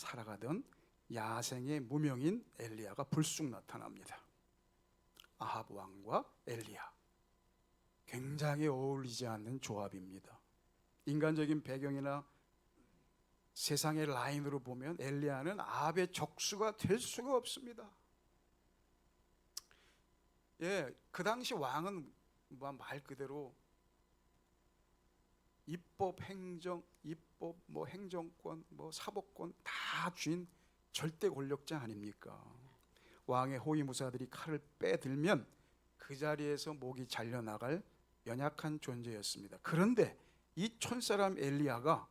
살아가던 야생의 무명인 엘리야가 불쑥 나타납니다. 아합 왕과 엘리야, 굉장히 어울리지 않는 조합입니다. 인간적인 배경이나 세상의 라인으로 보면 엘리야는 아합의 적수가 될 수가 없습니다. 그 당시 왕은 말 그대로 입법, 행정권, 사법권 다 쥔 절대 권력자 아닙니까? 왕의 호위무사들이 칼을 빼들면 그 자리에서 목이 잘려나갈 연약한 존재였습니다. 그런데 이 촌사람 엘리야가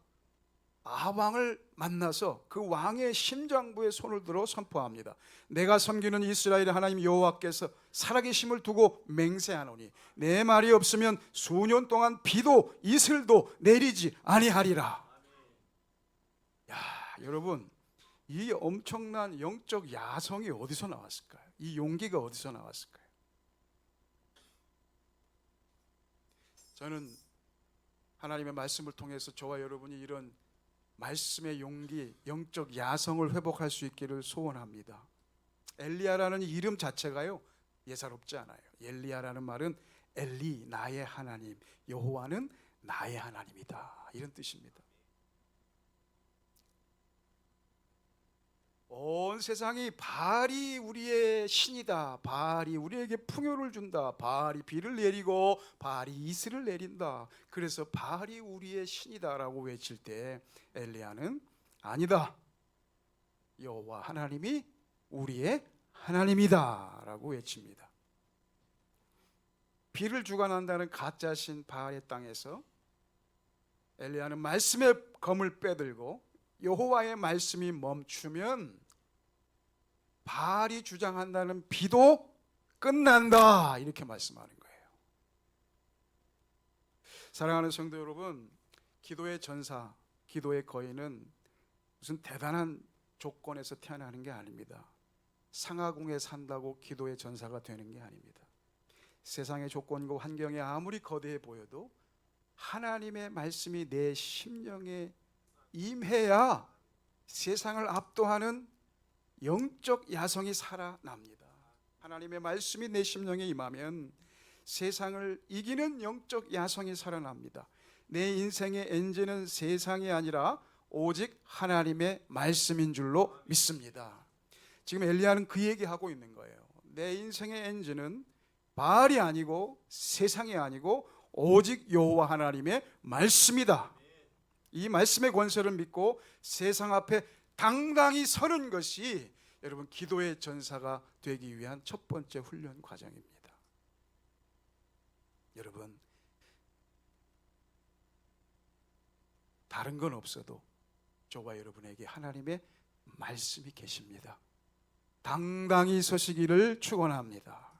아합 왕을 만나서 그 왕의 심장부에 손을 들어 선포합니다. 내가 섬기는 이스라엘의 하나님 여호와께서 살아계심을 두고 맹세하노니 내 말이 없으면 수년 동안 비도 이슬도 내리지 아니하리라. 야, 여러분, 이 엄청난 영적 야성이 어디서 나왔을까요? 이 용기가 어디서 나왔을까요? 저는 하나님의 말씀을 통해서 저와 여러분이 이런 말씀의 용기, 영적 야성을 회복할 수 있기를 소원합니다. 엘리야라는 이름 자체가요, 예사롭지 않아요. 엘리야라는 말은 엘리, 나의 하나님, 여호와는 나의 하나님이다, 이런 뜻입니다. 온 세상이 바알이 우리의 신이다, 바알이 우리에게 풍요를 준다, 바알이 비를 내리고 바알이 이슬을 내린다, 그래서 바알이 우리의 신이다라고 외칠 때 엘리야는 아니다, 여호와 하나님이 우리의 하나님이다 라고 외칩니다. 비를 주관한다는 가짜신 바알의 땅에서 엘리야는 말씀의 검을 빼들고 여호와의 말씀이 멈추면 바알이 주장한다는 비도 끝난다, 이렇게 말씀하는 거예요. 사랑하는 성도 여러분, 기도의 전사, 기도의 거인은 무슨 대단한 조건에서 태어나는 게 아닙니다. 상하궁에 산다고 기도의 전사가 되는 게 아닙니다. 세상의 조건과 환경이 아무리 거대해 보여도 하나님의 말씀이 내 심령에 임해야 세상을 압도하는 영적 야성이 살아납니다. 하나님의 말씀이 내 심령에 임하면 세상을 이기는 영적 야성이 살아납니다. 내 인생의 엔진은 세상이 아니라 오직 하나님의 말씀인 줄로 믿습니다. 지금 엘리야는 그 얘기하고 있는 거예요. 내 인생의 엔진은 바알이 아니고 세상이 아니고 오직 여호와 하나님의 말씀이다. 이 말씀의 권세를 믿고 세상 앞에 당당히 서는 것이 여러분 기도의 전사가 되기 위한 첫 번째 훈련 과정입니다. 여러분, 다른 건 없어도 저와 여러분에게 하나님의 말씀이 계십니다. 당당히 서시기를 축원합니다.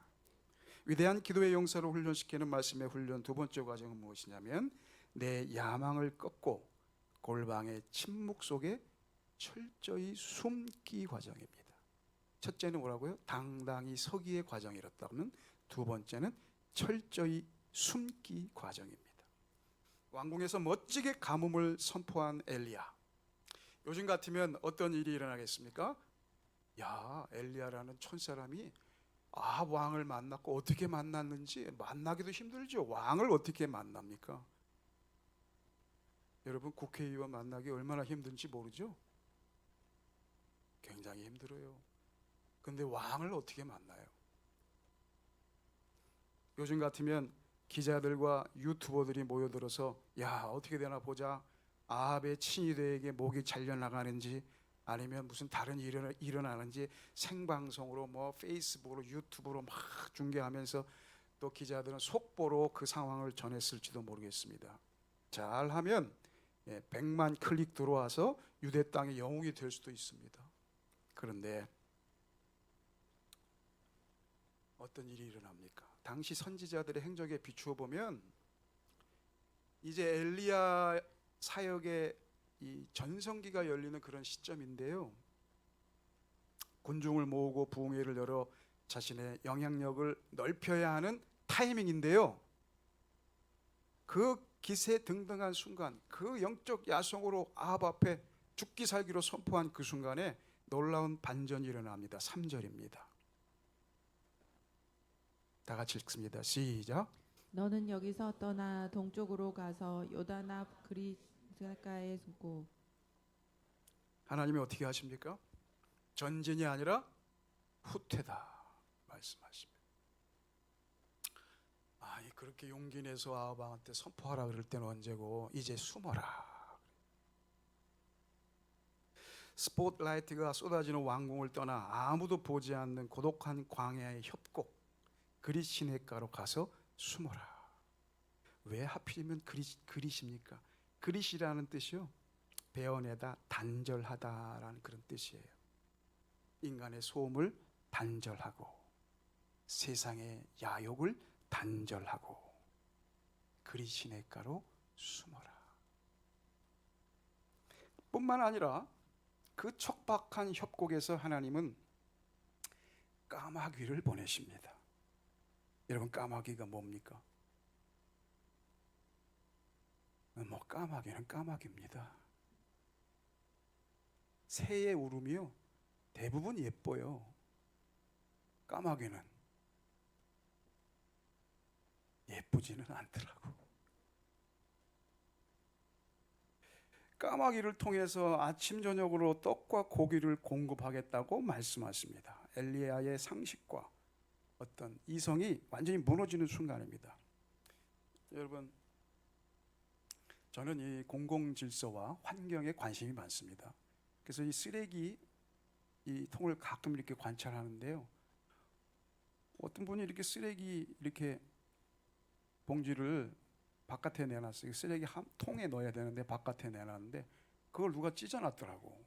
위대한 기도의 용사로 훈련시키는 말씀의 훈련 두 번째 과정은 무엇이냐면 내 야망을 꺾고 골방의 침묵 속에 철저히 숨기 과정입니다. 첫째는 뭐라고요? 당당히 서기의 과정이었다면 두 번째는 철저히 숨기 과정입니다. 왕궁에서 멋지게 가뭄을 선포한 엘리야. 요즘 같으면 어떤 일이 일어나겠습니까? 야, 엘리야라는 촌사람이 아합 왕을 만났고 어떻게 만났는지 만나기도 힘들죠. 왕을 어떻게 만납니까? 여러분, 국회의원 만나기 얼마나 힘든지 모르죠? 굉장히 힘들어요. 근데 왕을 어떻게 만나요? 요즘 같으면 기자들과 유튜버들이 모여들어서 야, 어떻게 되나 보자, 아합의 친위대에게 목이 잘려나가는지 아니면 무슨 다른 일이 일어나는지 생방송으로 페이스북으로 유튜브로 막 중계하면서 또 기자들은 속보로 그 상황을 전했을지도 모르겠습니다. 잘하면 100만 클릭 들어와서 유대 땅의 영웅이 될 수도 있습니다. 그런데 어떤 일이 일어납니까? 당시 선지자들의 행적에 비추어 보면 이제 엘리야 사역의 이 전성기가 열리는 그런 시점인데요, 군중을 모으고 부흥회를 열어 자신의 영향력을 넓혀야 하는 타이밍인데요, 그 기세 등등한 순간 그 영적 야성으로 아합 앞에 죽기 살기로 선포한 그 순간에 놀라운 반전이 일어납니다. 3절입니다. 다 같이 읽습니다. 시작. 너는 여기서 떠나 동쪽으로 가서 요단 앞 그리스가에 숨고. 하나님이 어떻게 하십니까? 전진이 아니라 후퇴다 말씀하십니다. 그렇게 용기 내서 아합한테 선포하라 그럴 때는 언제고, 이제 숨어라. 스포트라이트가 쏟아지는 왕궁을 떠나 아무도 보지 않는 고독한 광야의 협곡 그릿시냇가로 가서 숨어라. 왜 하필이면 그릿입니까? 그릿이라는 뜻이요, 베어내다, 단절하다라는 그런 뜻이에요. 인간의 소음을 단절하고 세상의 야욕을 단절하고 그릿시냇가로 숨어라. 뿐만 아니라 그 척박한 협곡에서 하나님은 까마귀를 보내십니다. 여러분, 까마귀가 뭡니까? 까마귀는 까마귀입니다. 새의 울음이요, 대부분 예뻐요. 까마귀는 예쁘지는 않더라고. 까마귀를 통해서 아침 저녁으로 떡과 고기를 공급하겠다고 말씀하십니다. 엘리야의 상식과 어떤 이성이 완전히 무너지는 순간입니다. 여러분, 저는 이 공공질서와 환경에 관심이 많습니다. 그래서 이 쓰레기 이 통을 가끔 이렇게 관찰하는데요, 어떤 분이 이렇게 쓰레기 이렇게 봉지를 바깥에 내놨어요. 쓰레기 한 통에 넣어야 되는데 바깥에 내놨는데 그걸 누가 찢어놨더라고.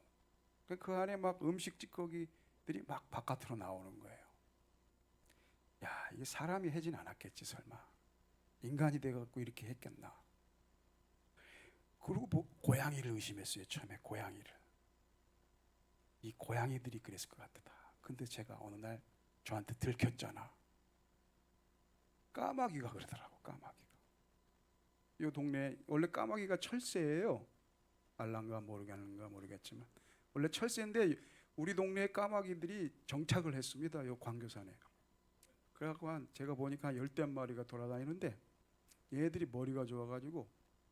그 안에 막 음식 찌꺼기들이 막 바깥으로 나오는 거예요. 야, 이게 사람이 하진 않았겠지 설마. 인간이 돼갖고 이렇게 했겠나. 그리고 고양이를 의심했어요. 처음에 고양이를. 이 고양이들이 그랬을 것 같다. 근데 제가 어느 날 저한테 들켰잖아. 까마귀가 그러더라고. 까마귀가. 이 동네 원래 까마귀가 철새예요. 알란가 모르겠지만 원래 철새인데 우리 동네에 까마귀들이 정착을 했습니다. 이 광교산에. 그래갖고 제가 보니까 한 10대 마리가 돌아다니는데 얘들이 머리가 좋아가지고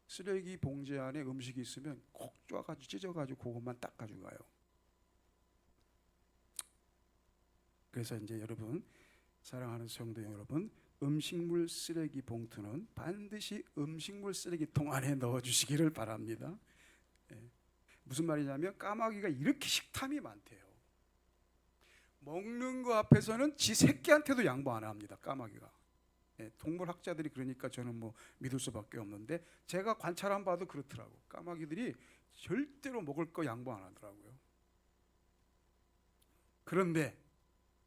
쓰레기 봉지 안에 음식이 있으면 콕 쪼아가지고 찢어가지고 그것만 딱 가져가요. 그래서 이제 여러분, 사랑하는 성도 여러분, 음식물 쓰레기 봉투는 반드시 음식물 쓰레기통 안에 넣어주시기를 바랍니다. 무슨 말이냐면 까마귀가 이렇게 식탐이 많대요. 먹는 거 앞에서는 지 새끼한테도 양보 안 합니다. 까마귀가. 동물학자들이 그러니까 저는 뭐 믿을 수밖에 없는데 제가 관찰한 바도 그렇더라고. 까마귀들이 절대로 먹을 거 양보 안 하더라고요. 그런데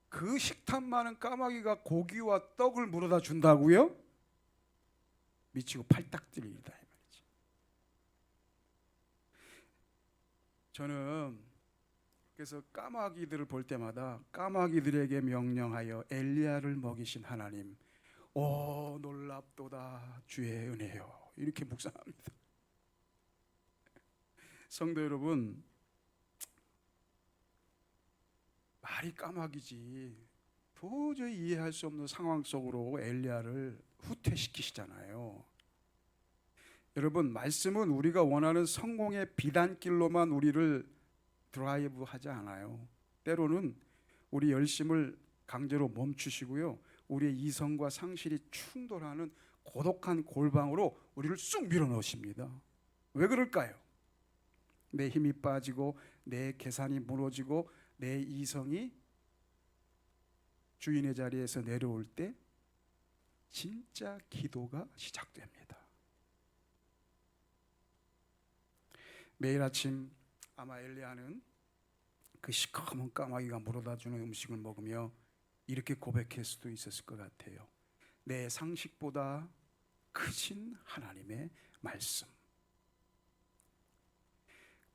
그 식탐 많은 까마귀가 고기와 떡을 물어다 준다고요? 미치고 팔딱 뛰리다 이 말이지. 저는 그래서 까마귀들을 볼 때마다 까마귀들에게 명령하여 엘리야를 먹이신 하나님, 오 놀랍도다 주의 은혜요, 이렇게 묵상합니다. 성도 여러분, 말이 까마귀지 도저히 이해할 수 없는 상황 속으로 엘리야를 후퇴시키시잖아요. 여러분, 말씀은 우리가 원하는 성공의 비단길로만 우리를 드라이브 하지 않아요. 때로는 우리 열심을 강제로 멈추시고요, 우리의 이성과 상실이 충돌하는 고독한 골방으로 우리를 쑥 밀어넣으십니다. 왜 그럴까요? 내 힘이 빠지고 내 계산이 무너지고 내 이성이 주인의 자리에서 내려올 때 진짜 기도가 시작됩니다. 매일 아침 아마 엘리야는 그 시커먼 까마귀가 물어다주는 음식을 먹으며 이렇게 고백할 수도 있었을 것 같아요. 내 상식보다 크신 하나님의 말씀,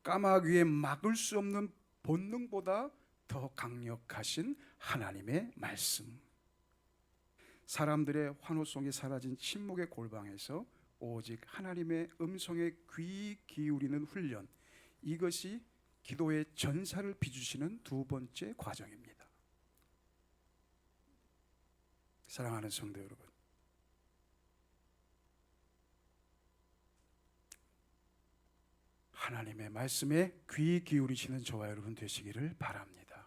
까마귀의 막을 수 없는 본능보다 더 강력하신 하나님의 말씀, 사람들의 환호성이 사라진 침묵의 골방에서 오직 하나님의 음성에 귀 기울이는 훈련, 이것이 기도의 전사를 비추시는 두 번째 과정입니다. 사랑하는 성도 여러분, 하나님의 말씀에 귀 기울이시는 저와 여러분 되시기를 바랍니다.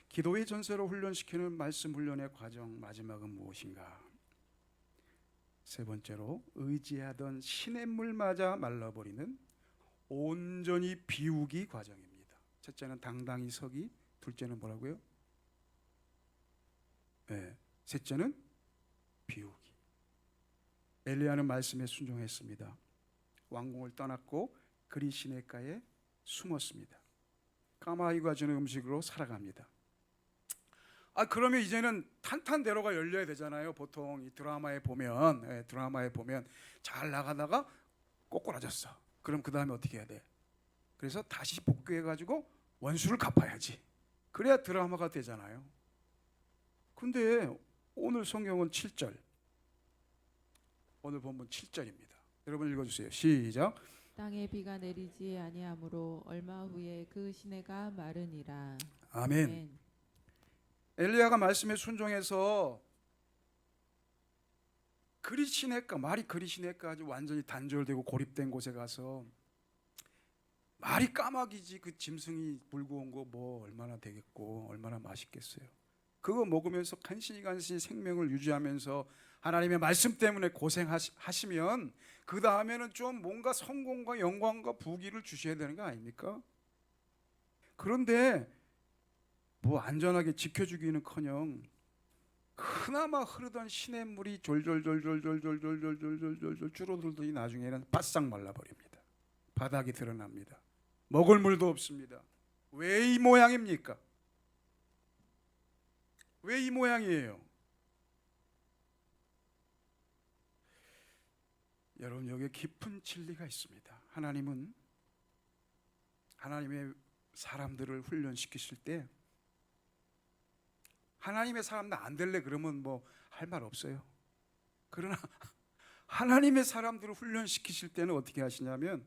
기도의 전사로 훈련시키는 말씀 훈련의 과정 마지막은 무엇인가? 세 번째로 의지하던 시냇물 맞아 말라버리는 온전히 비우기 과정입니다. 첫째는 당당히 서기, 둘째는 뭐라고요? 네, 셋째는 비우기. 엘리야는 말씀에 순종했습니다. 왕궁을 떠났고 그리 시냇가에 숨었습니다. 까마귀가 주는 음식으로 살아갑니다. 그러면 이제는 탄탄대로가 열려야 되잖아요. 보통 이 드라마에 보면 잘 나가다가 꼬꾸라졌어. 그럼 그 다음에 어떻게 해야 돼? 그래서 다시 복귀해가지고 원수를 갚아야지. 그래야 드라마가 되잖아요. 근데 오늘 성경은 7절, 오늘 본문 7절입니다. 여러분 읽어주세요. 시작. 땅에 비가 내리지 아니하므로 얼마 후에 그 시내가 마르니라. 아멘. 아멘. 엘리야가 말씀에 순종해서 그리 시냇가, 말이 그리 시냇가 아주 완전히 단절되고 고립된 곳에 가서 말이 까마귀지 그 짐승이 물고 온 거 뭐 얼마나 되겠고 얼마나 맛있겠어요. 그거 먹으면서 간신히 생명을 유지하면서 하나님의 말씀 때문에 고생하시면 그 다음에는 좀 뭔가 성공과 영광과 부귀를 주셔야 되는 거 아닙니까? 그런데 뭐 안전하게 지켜주기는커녕 그나마 흐르던 시냇물이 졸졸졸졸졸졸졸졸졸졸 줄어들더니 나중에는 바싹 말라버립니다. 바닥이 드러납니다. 먹을 물도 없습니다. 왜 이 모양입니까? 왜 이 모양이에요? 여러분, 여기에 깊은 진리가 있습니다. 하나님은 하나님의 사람들을 훈련시키실 때 하나님의 사람들 안 될래 그러면 뭐 할 말 없어요. 그러나 하나님의 사람들을 훈련시키실 때는 어떻게 하시냐면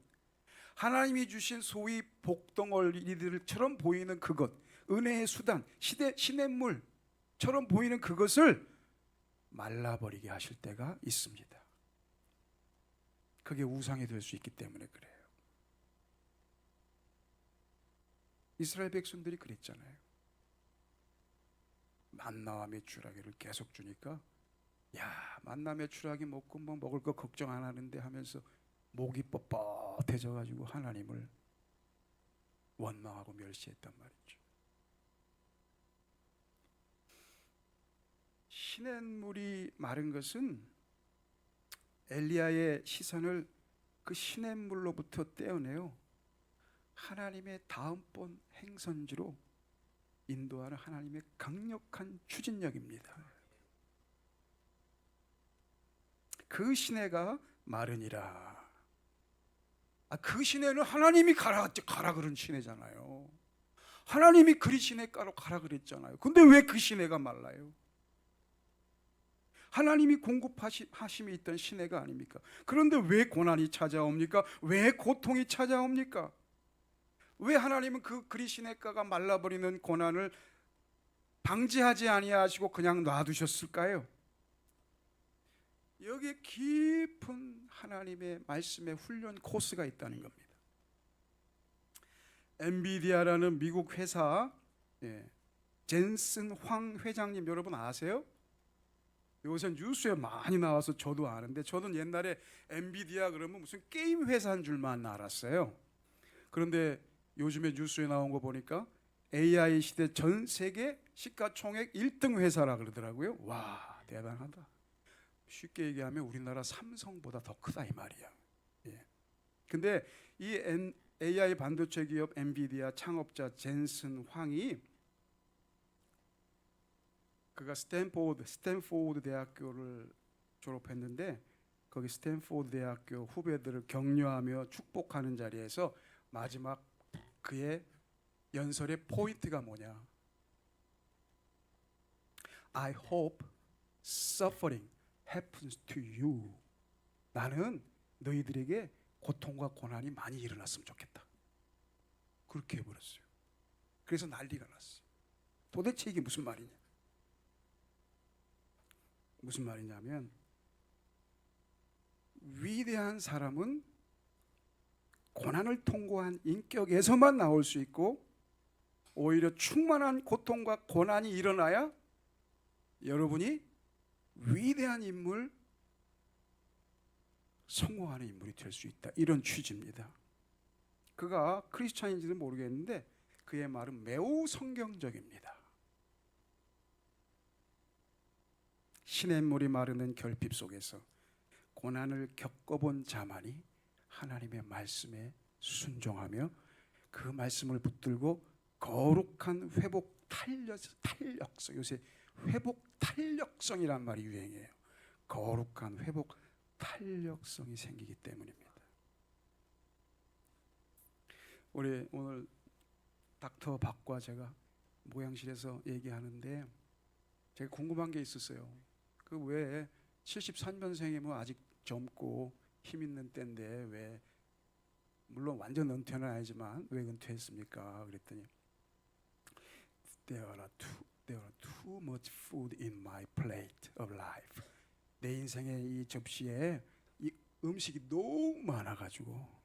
하나님이 주신 소위 복덩어리들처럼 보이는 그것, 은혜의 수단, 시냇물처럼 보이는 그것을 말라버리게 하실 때가 있습니다. 그게 우상이 될 수 있기 때문에 그래요. 이스라엘 백성들이 그랬잖아요. 만나와 메추라기를 계속 주니까 야, 만나 메추라기 먹고 뭐 먹을 거 걱정 안 하는데 하면서 목이 뻣뻣해져 가지고 하나님을 원망하고 멸시했단 말이죠. 시냇물이 마른 것은 엘리야의 시선을 그 시냇물로부터 떼어내어 하나님의 다음번 행선지로 인도하는 하나님의 강력한 추진력입니다. 그 시내가 마르니라. 그 시내는 하나님이 가라 그런 시내잖아요. 하나님이 그리 시내가로 가라 그랬잖아요. 근데 왜 그 시내가 말라요? 하나님이 공급하심이 있던 시내가 아닙니까? 그런데 왜 고난이 찾아옵니까? 왜 고통이 찾아옵니까? 왜 하나님은 그 그리 시내가가 말라버리는 고난을 방지하지 아니하시고 그냥 놔두셨을까요? 여기에 깊은 하나님의 말씀의 훈련 코스가 있다는 겁니다. 엔비디아라는 미국 회사 젠슨 황 회장님 여러분 아세요? 요새 뉴스에 많이 나와서 저도 아는데 저는 옛날에 엔비디아 그러면 무슨 게임 회사인 줄만 알았어요. 그런데 요즘에 뉴스에 나온 거 보니까 AI 시대 전 세계 시가총액 1등 회사라 그러더라고요. 와, 대단하다. 쉽게 얘기하면 우리나라 삼성보다 더 크다 이 말이야. 근데 이 AI 반도체 기업 엔비디아 창업자 젠슨 황이 그가 스탠포드 대학교를 졸업했는데 거기 스탠포드 대학교 후배들을 격려하며 축복하는 자리에서 마지막 그의 연설의 포인트가 뭐냐? I hope suffering happens to you. 나는 너희들에게 고통과 고난이 많이 일어났으면 좋겠다. 그렇게 해버렸어요. 그래서 난리가 났어요. 도대체 이게 무슨 말이냐? 무슨 말이냐면 위대한 사람은 고난을 통과한 인격에서만 나올 수 있고 오히려 충만한 고통과 고난이 일어나야 여러분이 위대한 인물, 성공하는 인물이 될 수 있다. 이런 취지입니다. 그가 크리스찬인지는 모르겠는데 그의 말은 매우 성경적입니다. 시냇물이 마르는 결핍 속에서 고난을 겪어본 자만이 하나님의 말씀에 순종하며 그 말씀을 붙들고 거룩한 회복 탄력성, 요새 회복 탄력성이란 말이 유행해요. 거룩한 회복 탄력성이 생기기 때문입니다. 우리 오늘 닥터 박과 제가 모양실에서 얘기하는데 제가 궁금한 게 있었어요. 그 왜 73년생이면 아직 젊고 힘 있는 때인데 왜, 물론 완전 은퇴는 아니지만 왜 은퇴했습니까? 그랬더니 There are too much food in my plate of life. 내 인생의 이 접시에 이 음식이 너무 많아가지고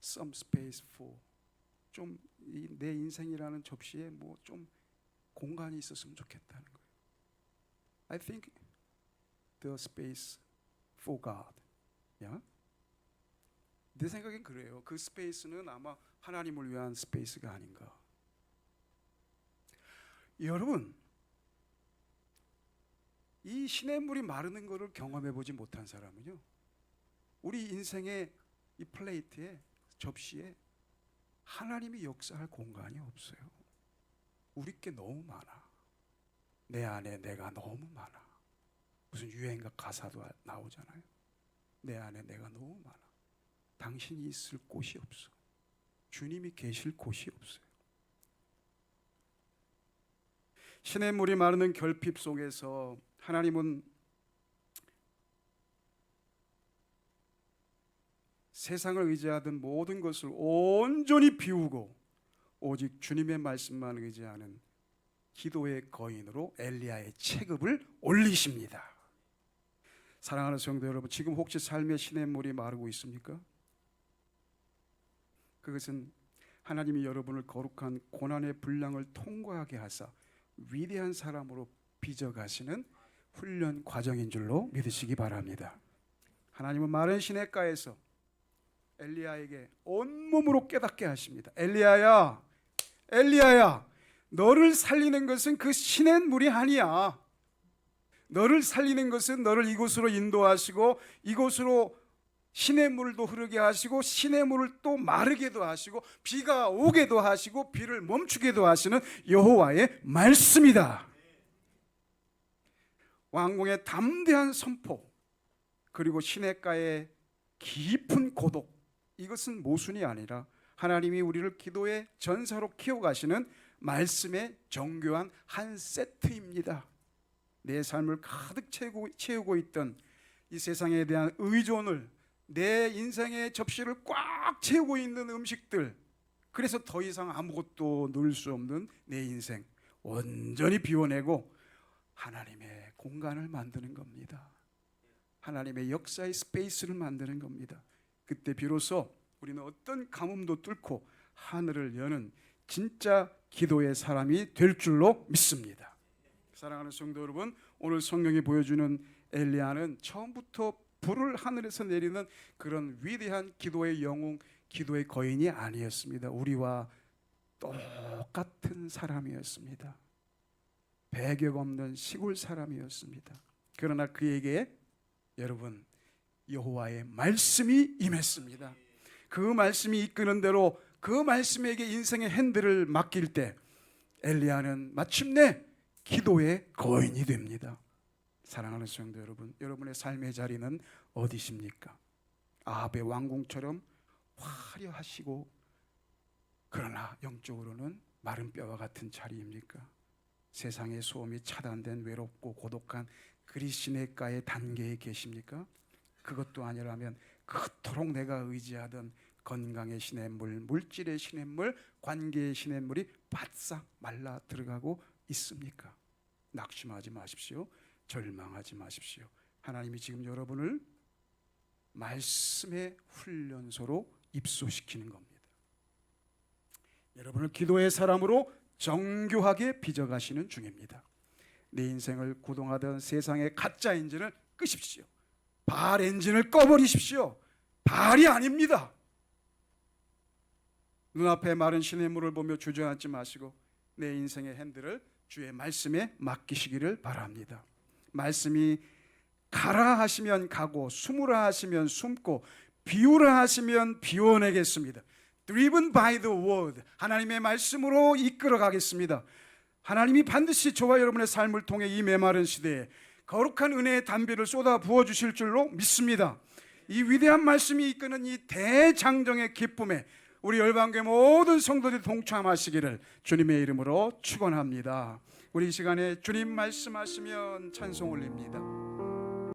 some space for, 좀 내 인생이라는 접시에 뭐 좀 공간이 있었으면 좋겠다는 거예요. I think the space for God. Yeah? 내 생각엔 그래요. 그 스페이스는 아마 하나님을 위한 스페이스가 아닌가. 여러분, 이 시냇물이 마르는 것을 경험해 보지 못한 사람은요, 우리 인생의 이 플레이트에, 접시에 하나님이 역사할 공간이 없어요. 우리 게 너무 많아. 내 안에 내가 너무 많아. 무슨 유행가 가사도 나오잖아요. 내 안에 내가 너무 많아. 당신이 있을 곳이 없어. 주님이 계실 곳이 없어요. 시냇물이 마르는 결핍 속에서 하나님은 세상을 의지하던 모든 것을 온전히 비우고 오직 주님의 말씀만 의지하는 기도의 거인으로 엘리야의 체급을 올리십니다. 사랑하는 성도 여러분, 지금 혹시 삶의 시냇물이 마르고 있습니까? 그것은 하나님이 여러분을 거룩한 고난의 분량을 통과하게 하사 위대한 사람으로 빚어가시는 훈련 과정인 줄로 믿으시기 바랍니다. 하나님은 마른 시냇가에서 엘리야에게 온몸으로 깨닫게 하십니다. 엘리야야, 엘리야야, 너를 살리는 것은 그 시냇물이 아니야. 너를 살리는 것은 너를 이곳으로 인도하시고 이곳으로 시냇물도 흐르게 하시고 시냇물을 또 마르게도 하시고 비가 오게도 하시고 비를 멈추게도 하시는 여호와의 말씀이다. 왕궁의 담대한 선포, 그리고 시냇가의 깊은 고독, 이것은 모순이 아니라 하나님이 우리를 기도의 전사로 키워가시는 말씀의 정교한 한 세트입니다. 내 삶을 가득 채우고 있던 이 세상에 대한 의존을, 내 인생의 접시를 꽉 채우고 있는 음식들, 그래서 더 이상 아무것도 넣을 수 없는 내 인생 온전히 비워내고 하나님의 공간을 만드는 겁니다. 하나님의 역사의 스페이스를 만드는 겁니다. 그때 비로소 우리는 어떤 가뭄도 뚫고 하늘을 여는 진짜 기도의 사람이 될 줄로 믿습니다. 사랑하는 성도 여러분, 오늘 성경이 보여주는 엘리야는 처음부터 불을 하늘에서 내리는 그런 위대한 기도의 영웅, 기도의 거인이 아니었습니다. 우리와 똑같은 사람이었습니다. 배경 없는 시골 사람이었습니다. 그러나 그에게 여러분 여호와의 말씀이 임했습니다. 그 말씀이 이끄는 대로 그 말씀에게 인생의 핸들을 맡길 때 엘리야는 마침내 기도의 거인이 됩니다. 사랑하는 성도 여러분, 여러분의 삶의 자리는 어디십니까? 아합의 왕궁처럼 화려하시고 그러나 영적으로는 마른 뼈와 같은 자리입니까? 세상의 소음이 차단된 외롭고 고독한 그리시네가의 단계에 계십니까? 그것도 아니라면 그토록 내가 의지하던 건강의 시냇물, 물질의 시냇물, 관계의 시냇물이 바싹 말라 들어가고 있습니까? 낙심하지 마십시오. 절망하지 마십시오. 하나님이 지금 여러분을 말씀의 훈련소로 입소시키는 겁니다. 여러분을 기도의 사람으로 정교하게 빚어가시는 중입니다. 내 인생을 구동하던 세상의 가짜 엔진을 끄십시오. 바알 엔진을 꺼버리십시오. 바알이 아닙니다. 눈앞에 마른 시냇물을 보며 주저앉지 마시고 내 인생의 핸들을 주의 말씀에 맡기시기를 바랍니다. 말씀이 가라 하시면 가고 숨으라 하시면 숨고 비우라 하시면 비워내겠습니다. Driven by the word, 하나님의 말씀으로 이끌어 가겠습니다. 하나님이 반드시 저와 여러분의 삶을 통해 이 메마른 시대에 거룩한 은혜의 단비를 쏟아 부어주실 줄로 믿습니다. 이 위대한 말씀이 이끄는 이 대장정의 기쁨에 우리 열방교회 모든 성도들이 동참하시기를 주님의 이름으로 축원합니다. 우리 이 시간에 주님 말씀하시면 찬송 올립니다.